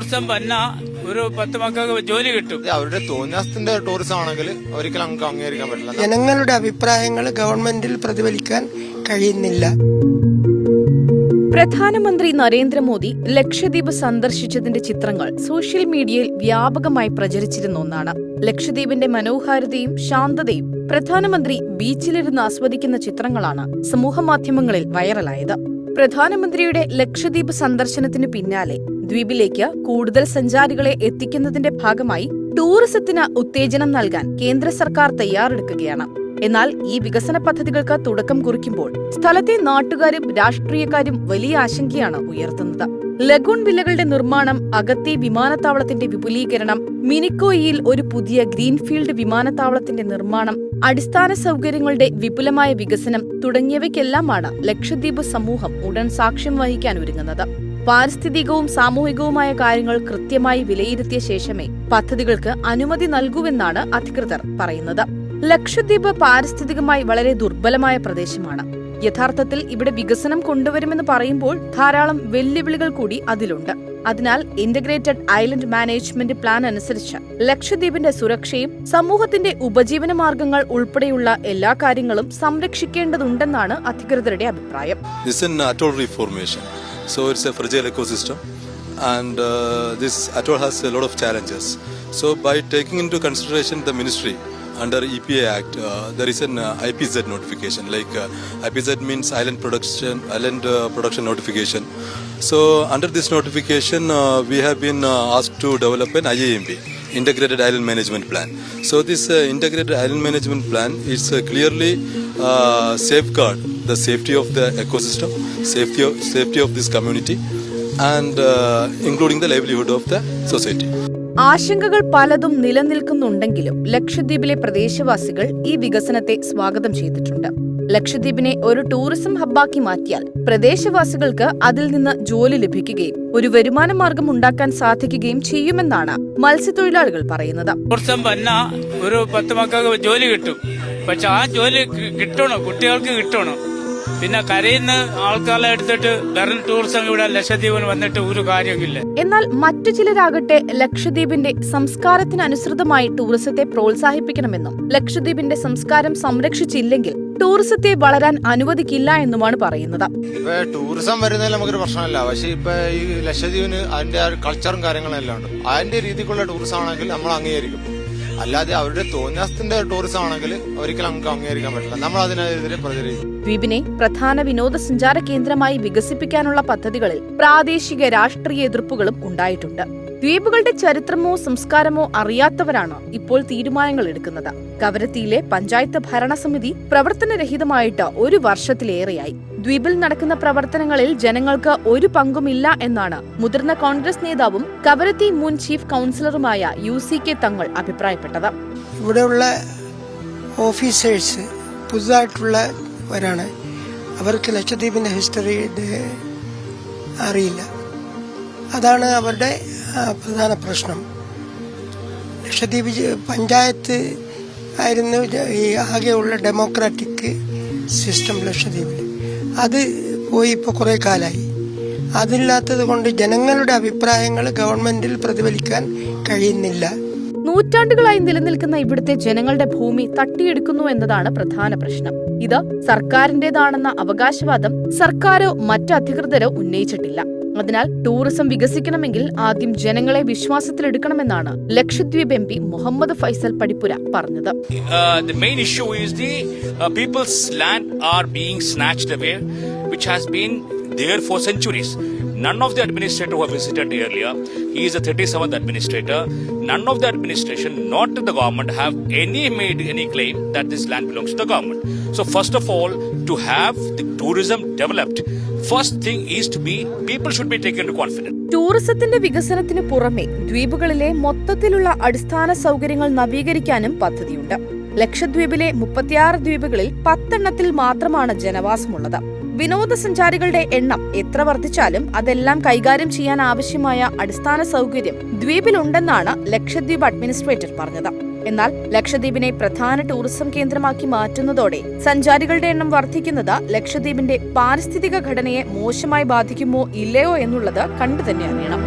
Tourism വന്ന ഒരു 10 മക്കൾക്ക് ജോലി കിട്ടും. അവരുടെ തോന്നിയാസത്തിന്റെ ടൂറിസം ആണെങ്കിൽ ഒരിക്കലും നമുക്ക് അംഗീകരിക്കാൻ പറ്റില്ല. ജനങ്ങളുടെ അഭിപ്രായങ്ങൾ ഗവൺമെന്റിൽ പ്രതിഫലിക്കാൻ കഴിയുന്നില്ല. പ്രധാനമന്ത്രി നരേന്ദ്രമോദി ലക്ഷദ്വീപ് സന്ദർശിച്ചതിന്റെ ചിത്രങ്ങൾ സോഷ്യൽ മീഡിയയിൽ വ്യാപകമായി പ്രചരിച്ചിരുന്ന ഒന്നാണ്. ലക്ഷദ്വീപിന്റെ മനോഹാരിതയും ശാന്തതയും പ്രധാനമന്ത്രി ബീച്ചിലിരുന്ന് ആസ്വദിക്കുന്ന ചിത്രങ്ങളാണ് സമൂഹമാധ്യമങ്ങളിൽ വൈറലായത്. പ്രധാനമന്ത്രിയുടെ ലക്ഷദ്വീപ് സന്ദർശനത്തിനു പിന്നാലെ ദ്വീപിലേക്ക് കൂടുതൽ സഞ്ചാരികളെ എത്തിക്കുന്നതിന്റെ ഭാഗമായി ടൂറിസത്തിന് ഉത്തേജനം നൽകാൻ കേന്ദ്ര സർക്കാർ തയ്യാറെടുക്കുകയാണ്. എന്നാൽ ഈ വികസന പദ്ധതികൾക്ക് തുടക്കം കുറിക്കുമ്പോൾ സ്ഥലത്തെ നാട്ടുകാരും രാഷ്ട്രീയക്കാരും വലിയ ആശങ്കയാണ് ഉയർത്തുന്നത്. ലഗൂൺ വില്ലകളുടെ നിർമ്മാണം, അഗത്തി വിമാനത്താവളത്തിന്റെ വിപുലീകരണം, മിനിക്കോയിയിൽ ഒരു പുതിയ ഗ്രീൻഫീൽഡ് വിമാനത്താവളത്തിന്റെ നിർമ്മാണം, അടിസ്ഥാന സൗകര്യങ്ങളുടെ വിപുലമായ വികസനം തുടങ്ങിയവയ്ക്കെല്ലാമാണ് ലക്ഷദ്വീപ് സമൂഹം ഉടൻ സാക്ഷ്യം വഹിക്കാൻ ഒരുങ്ങുന്നത്. പാരിസ്ഥിതികവും സാമൂഹികവുമായ കാര്യങ്ങൾ കൃത്യമായി വിലയിരുത്തിയ ശേഷമേ പദ്ധതികൾക്ക് അനുമതി നൽകൂവെന്നാണ് അധികൃതർ പറയുന്നത്. ലക്ഷദ്വീപ് പാരിസ്ഥിതികമായി വളരെ ദുർബലമായ പ്രദേശമാണ്. യഥാർത്ഥത്തിൽ ഇവിടെ വികസനം കൊണ്ടുവരുമെന്ന് പറയുമ്പോൾ ധാരാളം വെല്ലുവിളികൾ കൂടി അതിലുണ്ട്. അതിനാൽ ഇന്റഗ്രേറ്റഡ് ഐലൻഡ് മാനേജ്മെന്റ് പ്ലാൻ അനുസരിച്ച് ലക്ഷദ്വീപിന്റെ സുരക്ഷയും സമൂഹത്തിന്റെ ഉപജീവന മാർഗങ്ങൾ ഉൾപ്പെടെയുള്ള എല്ലാ കാര്യങ്ങളും സംരക്ഷിക്കേണ്ടതുണ്ടെന്നാണ് അധികൃതരുടെ അഭിപ്രായം. So it's a fragile ecosystem, and this atoll has a lot of challenges. So by taking into consideration the ministry under EPA Act, there is an IPZ notification. Like IPZ means Island Production Notification. So under this notification, we have been asked to develop an IAMP, Integrated Island Management Plan. So this Integrated Island Management Plan is clearly safeguard the safety of the ecosystem, safety of this community, and including the livelihood of the society. ആശങ്കകൾ പലതും നിലനിൽക്കുന്നുണ്ടെങ്കിലും ലക്ഷദ്വീപിലെ പ്രദേശവാസികൾ ഈ വികസനത്തെ സ്വാഗതം ചെയ്തിട്ടുണ്ട്. ലക്ഷദ്വീപിനെ ഒരു tourism ഹബ്ബാക്കി മാറ്റിയാൽ പ്രദേശവാസികൾക്ക് അതിൽ നിന്ന് ജോലി ലഭിക്കുകയും ഒരു വരുമാന മാർഗം ഉണ്ടാക്കാൻ സാധിക്കുകയും ചെയ്യുമെന്നാണ് മത്സ്യത്തൊഴിലാളികൾ പറയുന്നത്. ടൂറിസം വന്ന ഒരു 10 മക്കൾക്ക് ജോലി കിട്ടും. പക്ഷെ ആ ജോലി കിട്ടണം, കുട്ടികൾക്ക് കിട്ടണം. പിന്നെ കരയുന്ന ആൾക്കാരെ എടുത്തിട്ട് വേറെ ടൂറിസം ഇവിടെ ലക്ഷദ്വീപിന് വന്നിട്ട് ഒരു കാര്യമില്ല. എന്നാൽ മറ്റു ചിലരാകട്ടെ ലക്ഷദ്വീപിന്റെ സംസ്കാരത്തിനനുസൃതമായി ടൂറിസത്തെ പ്രോത്സാഹിപ്പിക്കണമെന്നും ലക്ഷദ്വീപിന്റെ സംസ്കാരം സംരക്ഷിച്ചില്ലെങ്കിൽ ടൂറിസത്തെ വളരാൻ അനുവദിക്കില്ല എന്നുമാണ് പറയുന്നത്. ഇപ്പൊ ടൂറിസം വരുന്നതിൽ നമുക്കൊരു പ്രശ്നമല്ല. പക്ഷെ ഇപ്പൊ ഈ ലക്ഷദ്വീപിന് അതിന്റെ കൾച്ചറും കാര്യങ്ങളെല്ലാം ഉണ്ട്. അതിന്റെ രീതിക്കുള്ള ടൂറിസം ആണെങ്കിൽ നമ്മൾ അംഗീകരിക്കും. അല്ലാതെ അവരുടെ തോന്നിയാസത്തിന്റെ ടൂറിസം ആണെങ്കിൽ ഒരിക്കലും നമുക്ക് അംഗീകരിക്കാൻ പറ്റില്ല. നമ്മൾ അതിനെതിരെ പ്രതികരിക്കും. ദ്വീപിനെ പ്രധാന വിനോദസഞ്ചാര കേന്ദ്രമായി വികസിപ്പിക്കാനുള്ള പദ്ധതികളിൽ പ്രാദേശിക രാഷ്ട്രീയ എതിർപ്പുകളും ഉണ്ടായിട്ടുണ്ട്. ദ്വീപുകളുടെ ചരിത്രമോ സംസ്കാരമോ അറിയാത്തവരാണ് ഇപ്പോൾ തീരുമാനങ്ങൾ എടുക്കുന്നത്. കവരത്തിയിലെ പഞ്ചായത്ത് ഭരണസമിതി പ്രവർത്തനരഹിതമായിട്ട് 1 വർഷത്തിലേറെയായി. ദ്വീപിൽ നടക്കുന്ന പ്രവർത്തനങ്ങളിൽ ജനങ്ങൾക്ക് ഒരു പങ്കുമില്ല എന്നാണ് മുതിർന്ന കോൺഗ്രസ് നേതാവും കവരത്തി മുൻ ചീഫ് കൌൺസിലറുമായ UCK തങ്ങൾ അഭിപ്രായപ്പെട്ടത്. ഇവിടെയുള്ള ഓഫീസേഴ്സ് പുതുതായിട്ടുള്ളവരാണ്. അവർക്ക് ലക്ഷദ്വീപിന്റെ ഹിസ്റ്ററി അറിയില്ല. അതാണ് അവരുടെ പ്രധാന പ്രശ്നം. ലക്ഷദ്വീപ് പഞ്ചായത്ത് ആയിരുന്നു ഈ ആകെയുള്ള ഡെമോക്രാറ്റിക് സിസ്റ്റം ലക്ഷദ്വീപിൽ. അത് പോയി ഇപ്പോൾ കുറേ കാലമായി. അതില്ലാത്തത് കൊണ്ട് ജനങ്ങളുടെ അഭിപ്രായങ്ങൾ ഗവൺമെന്റിൽ പ്രതിഫലിക്കാൻ കഴിയുന്നില്ല. നൂറ്റാണ്ടുകളായി നിലനിൽക്കുന്ന ഇവിടുത്തെ ജനങ്ങളുടെ ഭൂമി തട്ടിയെടുക്കുന്നു എന്നതാണ് പ്രധാന പ്രശ്നം. ഇത് സർക്കാരിന്റേതാണെന്ന അവകാശവാദം സർക്കാരോ മറ്റ് അധികൃതരോ ഉന്നയിച്ചിട്ടില്ല. അതിനാൽ ടൂറിസം വികസിക്കണമെങ്കിൽ ആദ്യം ജനങ്ങളെ വിശ്വാസത്തിലെടുക്കണമെന്നാണ് ലക്ഷദ്വീപ് MP മുഹമ്മദ് ഫൈസൽ പടിപ്പുര പറഞ്ഞത്. The main issue is the people's land are being snatched away, which has been there for centuries. None of the administrator who have visited earlier, he is the 37th administrator. None of the administration, not the government, have made any claim that this land belongs to the government. So first of all, to have the tourism developed, first thing is to be, people should be taken into confidence. ടൂറിസത്തിന്റെ വികസനത്തിന് പുറമെ ദ്വീപുകളിലെ മൊത്തത്തിലുള്ള അടിസ്ഥാന സൗകര്യങ്ങൾ നവീകരിക്കാനും പദ്ധതിയുണ്ട്. ലക്ഷദ്വീപിലെ 36 ദ്വീപുകളിൽ 10 എണ്ണത്തിൽ മാത്രമാണ് ജനവാസമുള്ളത്. വിനോദസഞ്ചാരികളുടെ എണ്ണം എത്ര വർദ്ധിച്ചാലും അതെല്ലാം കൈകാര്യം ചെയ്യാൻ ആവശ്യമായ അടിസ്ഥാന സൗകര്യം ദ്വീപിലുണ്ടെന്നാണ് ലക്ഷദ്വീപ് അഡ്മിനിസ്ട്രേറ്റർ പറഞ്ഞത്. എന്നാൽ ലക്ഷദ്വീപിനെ പ്രധാന ടൂറിസം കേന്ദ്രമാക്കി മാറ്റുന്നതോടെ സഞ്ചാരികളുടെ എണ്ണം വർദ്ധിക്കുന്നത് ലക്ഷദ്വീപിന്റെ പാരിസ്ഥിതിക ഘടനയെ മോശമായി ബാധിക്കുമോ ഇല്ലയോ എന്നുള്ളത് കണ്ടു തന്നെ അറിയണം.